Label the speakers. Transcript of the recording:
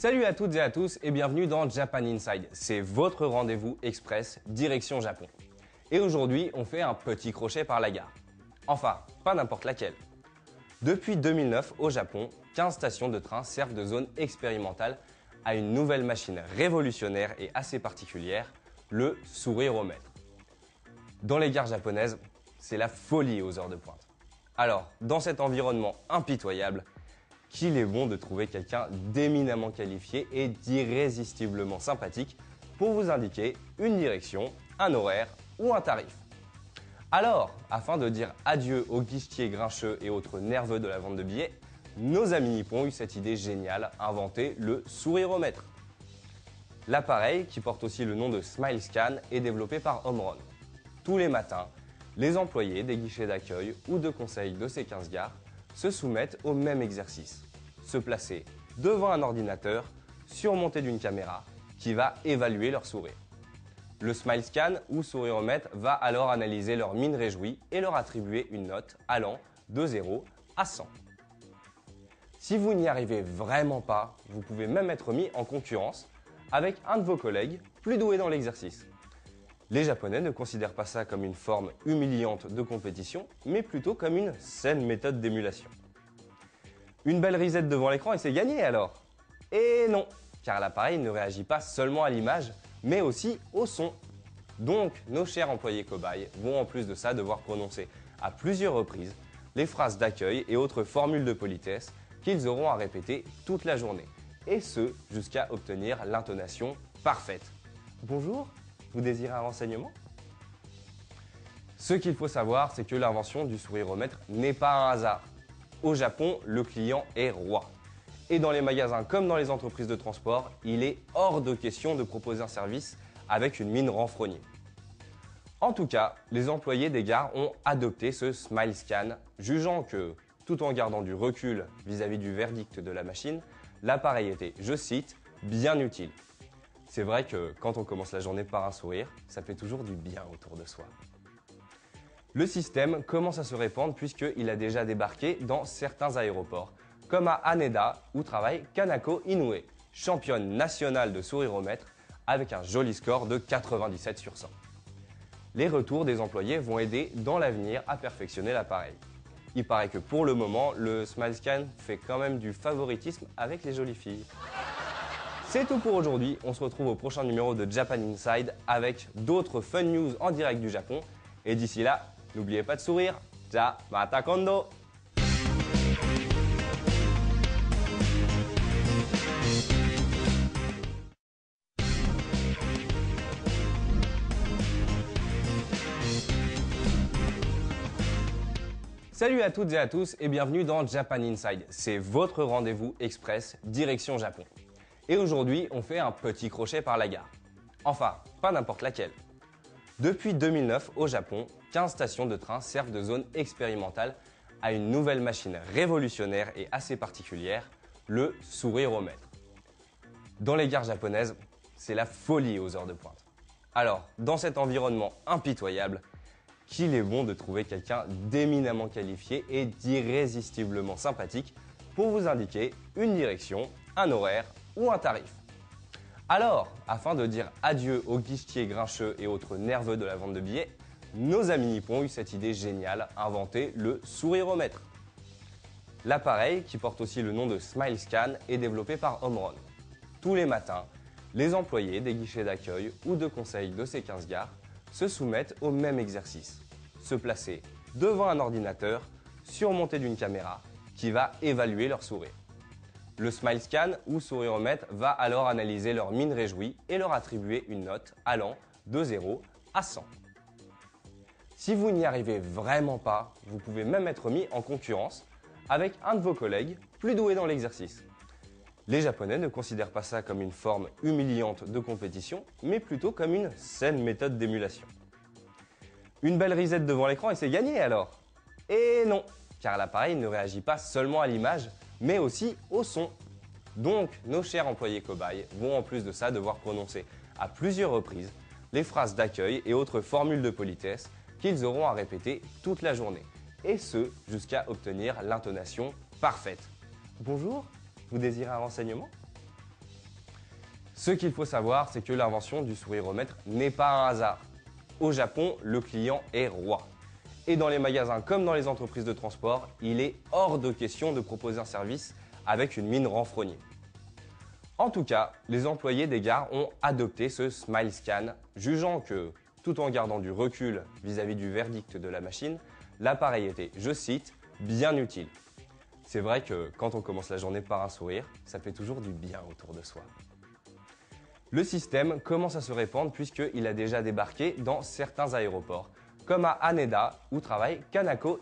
Speaker 1: Salut à toutes et à tous et bienvenue dans Japan Inside. C'est votre rendez-vous express direction Japon. Et aujourd'hui, on fait un petit crochet par la gare. Enfin, pas n'importe laquelle. Depuis 2009, au Japon, 15 stations de train servent de zone expérimentale à une nouvelle machine révolutionnaire et assez particulière, le souriromètre. Dans les gares japonaises, c'est la folie aux heures de pointe. Alors, dans cet environnement impitoyable, qu'il est bon de trouver quelqu'un d'éminemment qualifié et d'irrésistiblement sympathique pour vous indiquer une direction, un horaire ou un tarif. Alors, afin de dire adieu aux guichetiers grincheux et autres nerveux de la vente de billets, nos amis nippons ont eu cette idée géniale, inventer le souriromètre. L'appareil, qui porte aussi le nom de SmileScan, est développé par Omron. Tous les matins, les employés des guichets d'accueil ou de conseil de ces 15 gares se soumettent au même exercice, se placer devant un ordinateur surmonté d'une caméra qui va évaluer leur sourire. Le SmileScan ou souriromètre va alors analyser leur mine réjouie et leur attribuer une note allant de 0 à 100. Si vous n'y arrivez vraiment pas, vous pouvez même être mis en concurrence avec un de vos collègues plus doué dans l'exercice. Les Japonais ne considèrent pas ça comme une forme humiliante de compétition, mais plutôt comme une saine méthode d'émulation. Une belle risette devant l'écran et c'est gagné alors? Et non, car l'appareil ne réagit pas seulement à l'image, mais aussi au son. Donc, nos chers employés cobayes vont en plus de ça devoir prononcer à plusieurs reprises les phrases d'accueil et autres formules de politesse qu'ils auront à répéter toute la journée, et ce jusqu'à obtenir l'intonation parfaite. Bonjour, vous désirez un renseignement? Ce qu'il faut savoir, c'est que l'invention du souriromètre n'est pas un hasard. Au Japon, le client est roi. Et dans les magasins comme dans les entreprises de transport, il est hors de question de proposer un service avec une mine renfrognée. En tout cas, les employés des gares ont adopté ce SmileScan, jugeant que, tout en gardant du recul vis-à-vis du verdict de la machine, l'appareil était, je cite, bien utile. C'est vrai que quand on commence la journée par un sourire, ça fait toujours du bien autour de soi. Le système commence à se répandre puisqu'il a déjà débarqué dans certains aéroports, comme à Haneda où travaille Kanako Inoue, championne nationale de souriromètre avec un joli score de 97 sur 100. Les retours des employés vont aider dans l'avenir à perfectionner l'appareil. Il paraît que pour le moment, le SmileScan fait quand même du favoritisme avec les jolies filles. C'est tout pour aujourd'hui, on se retrouve au prochain numéro de Japan Inside avec d'autres fun news en direct du Japon. Et d'ici là, n'oubliez pas de sourire. Ja, mata kondo! Salut à toutes et à tous et bienvenue dans Japan Inside. C'est votre rendez-vous express direction Japon. Et aujourd'hui, on fait un petit crochet par la gare. Enfin, pas n'importe laquelle. Depuis 2009, au Japon, 15 stations de train servent de zone expérimentale à une nouvelle machine révolutionnaire et assez particulière, le souriromètre. Dans les gares japonaises, c'est la folie aux heures de pointe. Alors, dans cet environnement impitoyable, qu'il est bon de trouver quelqu'un d'éminemment qualifié et d'irrésistiblement sympathique pour vous indiquer une direction, un horaire ou un tarif. Alors, afin de dire adieu aux guichetiers grincheux et autres nerveux de la vente de billets, nos amis nippons ont eu cette idée géniale, inventer le souriromètre. L'appareil, qui porte aussi le nom de SmileScan, est développé par Omron. Tous les matins, les employés des guichets d'accueil ou de conseil de ces 15 gares se soumettent au même exercice, se placer devant un ordinateur surmonté d'une caméra qui va évaluer leur sourire. Le SmileScan ou souriromètre va alors analyser leur mine réjouie et leur attribuer une note allant de 0 à 100. Si vous n'y arrivez vraiment pas, vous pouvez même être mis en concurrence avec un de vos collègues plus doué dans l'exercice. Les Japonais ne considèrent pas ça comme une forme humiliante de compétition, mais plutôt comme une saine méthode d'émulation. Une belle risette devant l'écran et c'est gagné alors? Et non, car l'appareil ne réagit pas seulement à l'image, mais aussi au son. Donc, nos chers employés cobayes vont en plus de ça devoir prononcer à plusieurs reprises les phrases d'accueil et autres formules de politesse qu'ils auront à répéter toute la journée, et ce jusqu'à obtenir l'intonation parfaite. Bonjour, vous désirez un renseignement? Ce qu'il faut savoir, c'est que l'invention du souriromètre n'est pas un hasard. Au Japon, le client est roi. Et dans les magasins comme dans les entreprises de transport, il est hors de question de proposer un service avec une mine renfrognée. En tout cas, les employés des gares ont adopté ce Smile Scan, jugeant que, tout en gardant du recul vis-à-vis du verdict de la machine, l'appareil était, je cite, bien utile. C'est vrai que quand on commence la journée par un sourire, ça fait toujours du bien autour de soi. Le système commence à se répandre puisqu'il a déjà débarqué dans certains aéroports, comme à Haneda où travaille Kanako